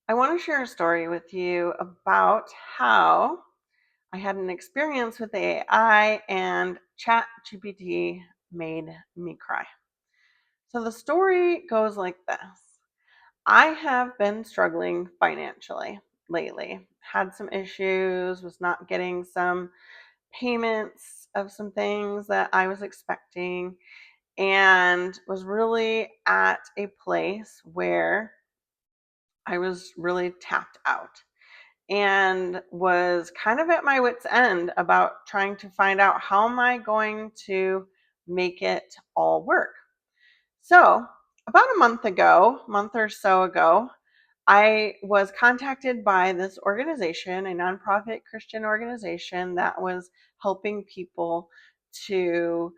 I want to share a story with you about how I had an experience with AI and ChatGPT made me cry. So the story goes like this. I have been struggling financially lately. Had some issues, was not getting some payments of some things that I was expecting, and was really at a place where I was really tapped out and was kind of at my wit's end about trying to find out how am I going to make it all work. So, about a month or so ago, I was contacted by this organization, a nonprofit Christian organization that was helping people to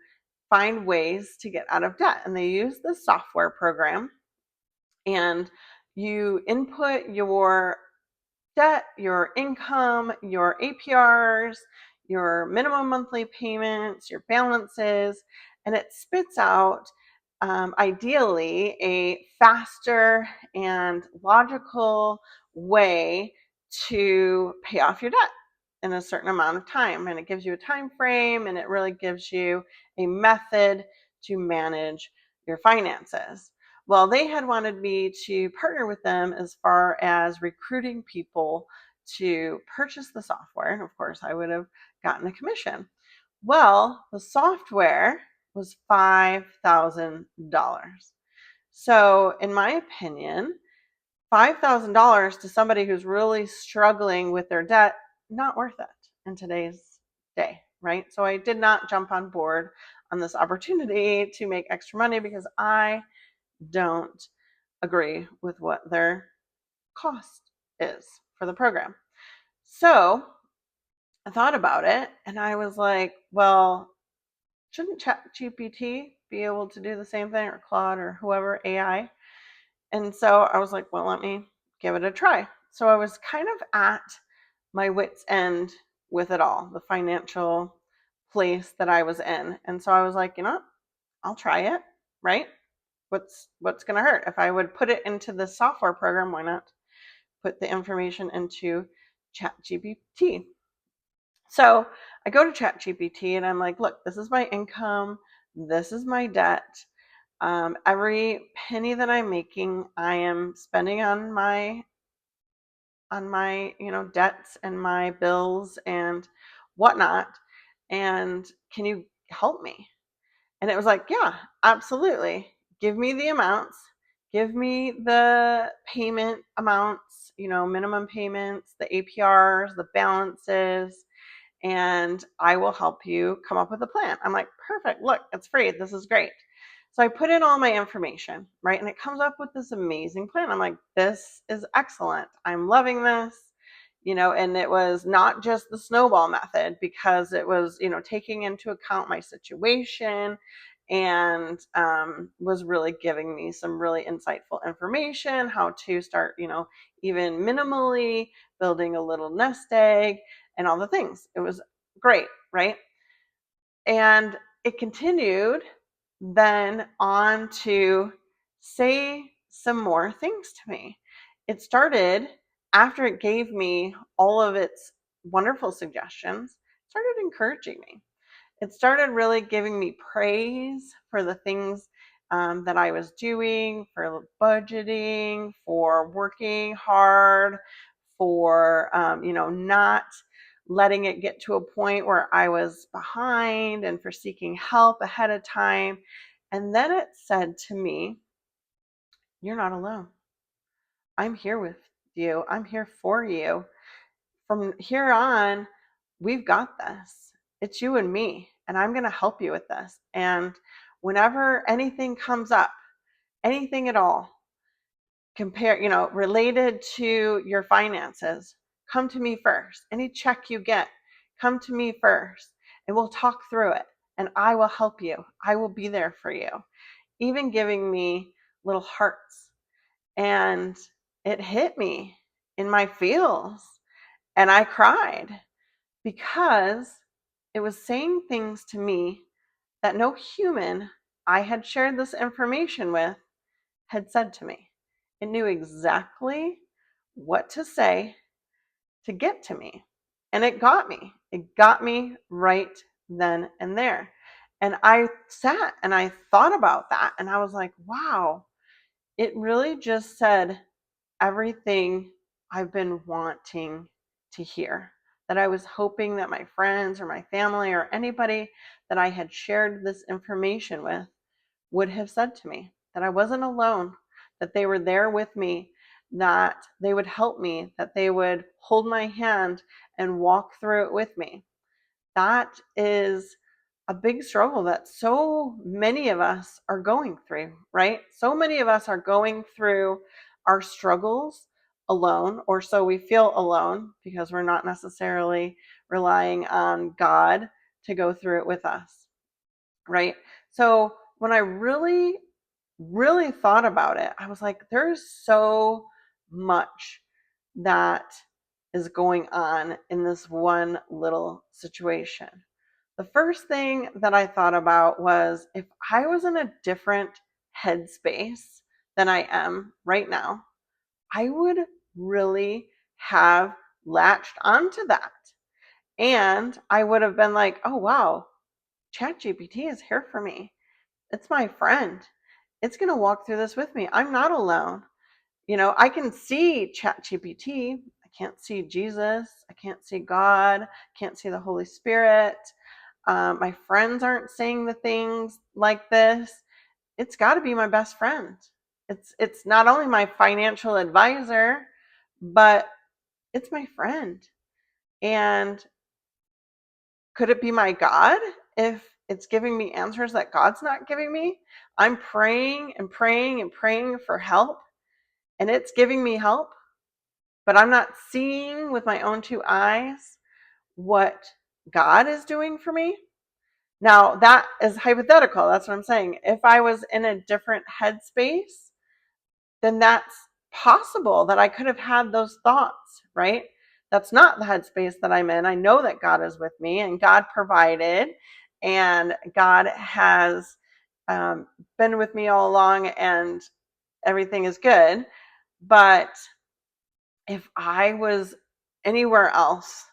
find ways to get out of debt. And they use this software program, and you input your debt, your income, your APRs, your minimum monthly payments, your balances, and it spits out ideally a faster and logical way to pay off your debt in a certain amount of time. And it gives you a time frame, and it really gives you a method to manage your finances. Well, they had wanted me to partner with them as far as recruiting people to purchase the software. And of course, I would have gotten a commission. Well, the software was $5,000. So, in my opinion, $5,000 to somebody who's really struggling with their debt, not worth it in today's day, right? So, I did not jump on board on this opportunity to make extra money because I don't agree with what their cost is for the program. So I thought about it and I was like, well, shouldn't ChatGPT be able to do the same thing, or Claude, or whoever AI? And so I was like, well, let me give it a try. So I was kind of at my wit's end with it all, the financial place that I was in. And so I was like, you know what? I'll try it, right? What's going to hurt? If I would put it into the software program, why not put the information into ChatGPT? So I go to ChatGPT and I'm like, look, this is my income, this is my debt. Every penny that I'm making, I am spending on my debts and my bills and whatnot. And can you help me? And it was like, yeah, absolutely. Give me the amounts, give me the payment amounts, minimum payments, the APRs, the balances, and I will help you come up with a plan. I'm like, perfect. Look, it's free. This is great. So I put in all my information, right? And it comes up with this amazing plan. I'm like, this is excellent. I'm loving this. And it was not just the snowball method, because it was, taking into account my situation, and was really giving me some really insightful information, how to start, even minimally building a little nest egg and all the things. It was great, right? And it continued then on to say some more things to me. It started, after it gave me all of its wonderful suggestions, started encouraging me. It started really giving me praise for the things that I was doing, for budgeting, for working hard, for not letting it get to a point where I was behind, and for seeking help ahead of time. And then it said to me, you're not alone. I'm here with you. I'm here for you. From here on, we've got this. It's you and me, and I'm going to help you with this. And whenever anything comes up, anything at all, related to your finances, come to me first. Any check you get, come to me first, and we'll talk through it. And I will help you. I will be there for you. Even giving me little hearts. And it hit me in my feels. And I cried, because it was saying things to me that no human I had shared this information with had said to me. It knew exactly what to say to get to me. And it got me. It got me right then and there. And I sat and I thought about that and I was like, wow, it really just said everything I've been wanting to hear. That I was hoping that my friends or my family or anybody that I had shared this information with would have said to me, that I wasn't alone, that they were there with me, that they would help me, that they would hold my hand and walk through it with me. That is a big struggle that so many of us are going through, right? So many of us are going through our struggles alone, or so we feel alone because we're not necessarily relying on God to go through it with us, right? So when I really, really thought about it, I was like, there's so much that is going on in this one little situation. The first thing that I thought about was, if I was in a different headspace than I am right now, I would really have latched onto that. And I would have been like, oh, wow, ChatGPT is here for me. It's my friend. It's going to walk through this with me. I'm not alone. I can see ChatGPT. I can't see Jesus. I can't see God. I can't see the Holy Spirit. My friends aren't saying the things like this. It's got to be my best friend. It's not only my financial advisor, but it's my friend. And could it be my God if it's giving me answers that God's not giving me? I'm praying and praying and praying for help, and it's giving me help, but I'm not seeing with my own two eyes what God is doing for me. Now, that is hypothetical. That's what I'm saying. If I was in a different headspace, then that's possible that I could have had those thoughts, right? That's not the headspace that I'm in. I know that God is with me and God provided and God has been with me all along and everything is good. But if I was anywhere else,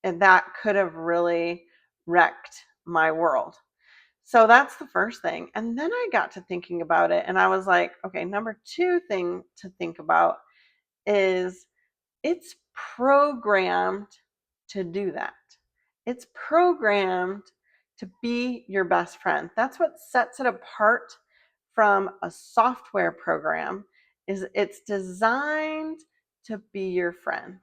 and that could have really wrecked my world. So that's the first thing. And then I got to thinking about it and I was like, okay, number two thing to think about is it's programmed to do that. It's programmed to be your best friend. That's what sets it apart from a software program, is it's designed to be your friend.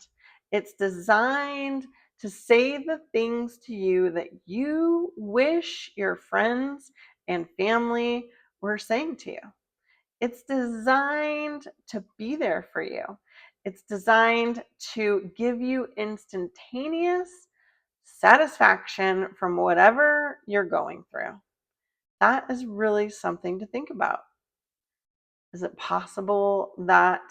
It's designed to say the things to you that you wish your friends and family were saying to you. It's designed to be there for you. It's designed to give you instantaneous satisfaction from whatever you're going through. That is really something to think about. Is it possible that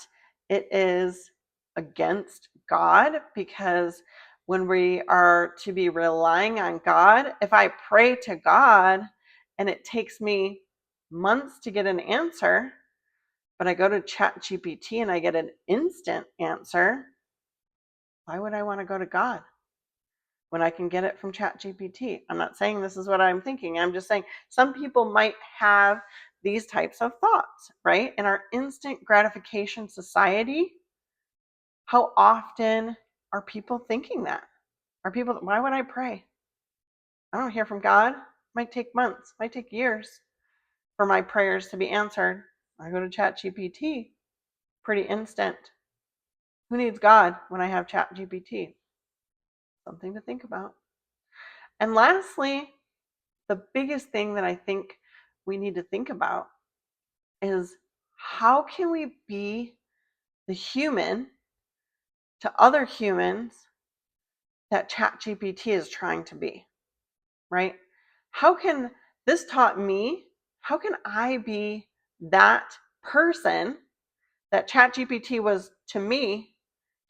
it is against God? Because when we are to be relying on God, if I pray to God and it takes me months to get an answer, but I go to ChatGPT and I get an instant answer, why would I want to go to God when I can get it from ChatGPT? I'm not saying this is what I'm thinking. I'm just saying some people might have these types of thoughts, right? In our instant gratification society, how often are people thinking that? Why would I pray? I don't hear from God. It might take months, it might take years for my prayers to be answered. I go to ChatGPT, pretty instant. Who needs God when I have ChatGPT? Something to think about. And lastly, the biggest thing that I think we need to think about is, how can we be the human to other humans that ChatGPT is trying to be, right? How can this taught me, how can I be that person that ChatGPT was to me,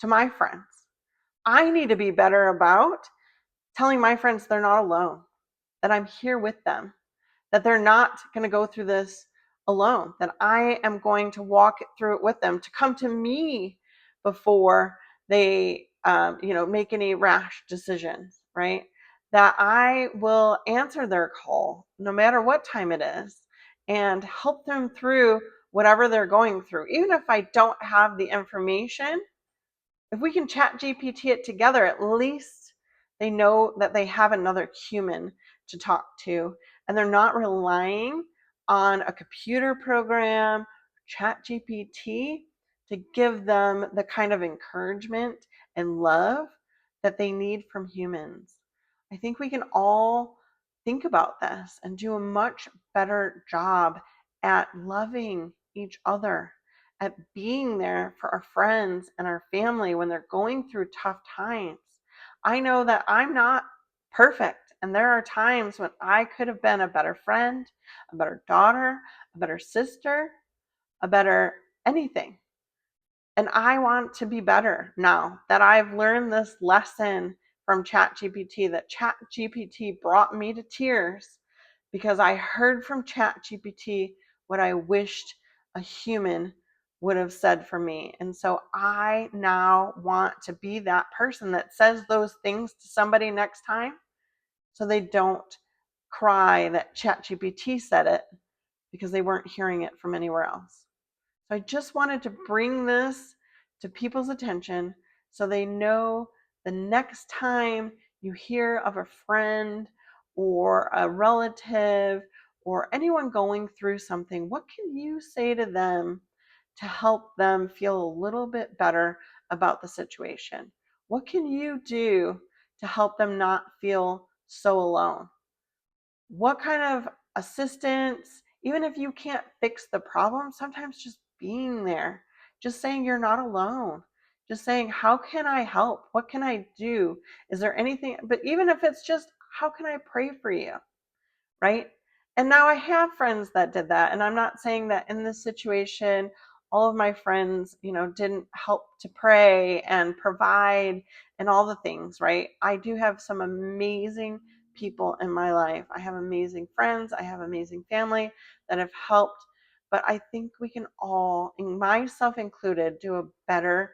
to my friends? I need to be better about telling my friends they're not alone, that I'm here with them, that they're not going to go through this alone, that I am going to walk through it with them, to come to me before they, make any rash decisions, right? That I will answer their call no matter what time it is and help them through whatever they're going through. Even if I don't have the information, if we can chat GPT it together, at least they know that they have another human to talk to and they're not relying on a computer program, chat GPT, to give them the kind of encouragement and love that they need from humans. I think we can all think about this and do a much better job at loving each other, at being there for our friends and our family when they're going through tough times. I know that I'm not perfect, and there are times when I could have been a better friend, a better daughter, a better sister, a better anything. And I want to be better now that I've learned this lesson from ChatGPT, that ChatGPT brought me to tears because I heard from ChatGPT what I wished a human would have said for me. And so I now want to be that person that says those things to somebody next time so they don't cry that ChatGPT said it because they weren't hearing it from anywhere else. So I just wanted to bring this to people's attention so they know the next time you hear of a friend or a relative or anyone going through something, what can you say to them to help them feel a little bit better about the situation? What can you do to help them not feel so alone? What kind of assistance, even if you can't fix the problem, sometimes just being there, just saying you're not alone, just saying, how can I help? What can I do? Is there anything? But even if it's just, how can I pray for you? Right? And now I have friends that did that. And I'm not saying that in this situation, all of my friends, didn't help to pray and provide and all the things, right? I do have some amazing people in my life. I have amazing friends. I have amazing family that have helped. But I think we can all, and myself included, do a better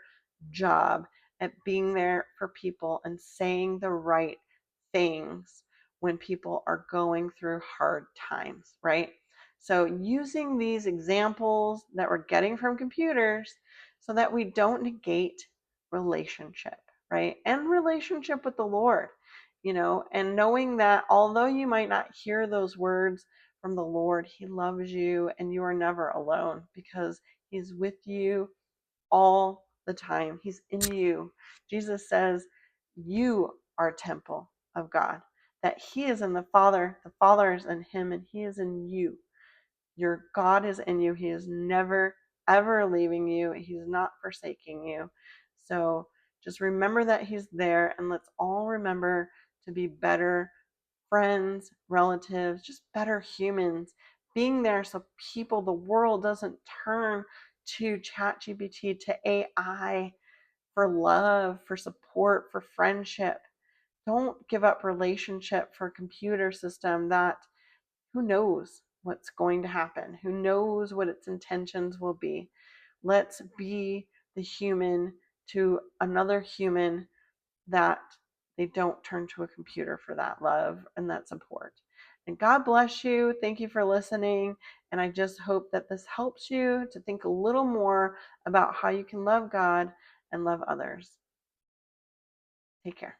job at being there for people and saying the right things when people are going through hard times, right? So using these examples that we're getting from computers so that we don't negate relationship, right? And relationship with the Lord, and knowing that although you might not hear those words from the Lord, He loves you and you are never alone because He's with you all the time. He's in you. Jesus says, you are a temple of God, that He is in the Father is in Him, and He is in you. Your God is in you. He is never, ever leaving you. He's not forsaking you. So just remember that He's there, and let's all remember to be better friends, relatives, just better humans, being there so the world doesn't turn to ChatGPT, to AI for love, for support, for friendship. Don't give up relationship for a computer system that who knows what's going to happen? Who knows what its intentions will be? Let's be the human to another human that they don't turn to a computer for that love and that support. And God bless you. Thank you for listening. And I just hope that this helps you to think a little more about how you can love God and love others. Take care.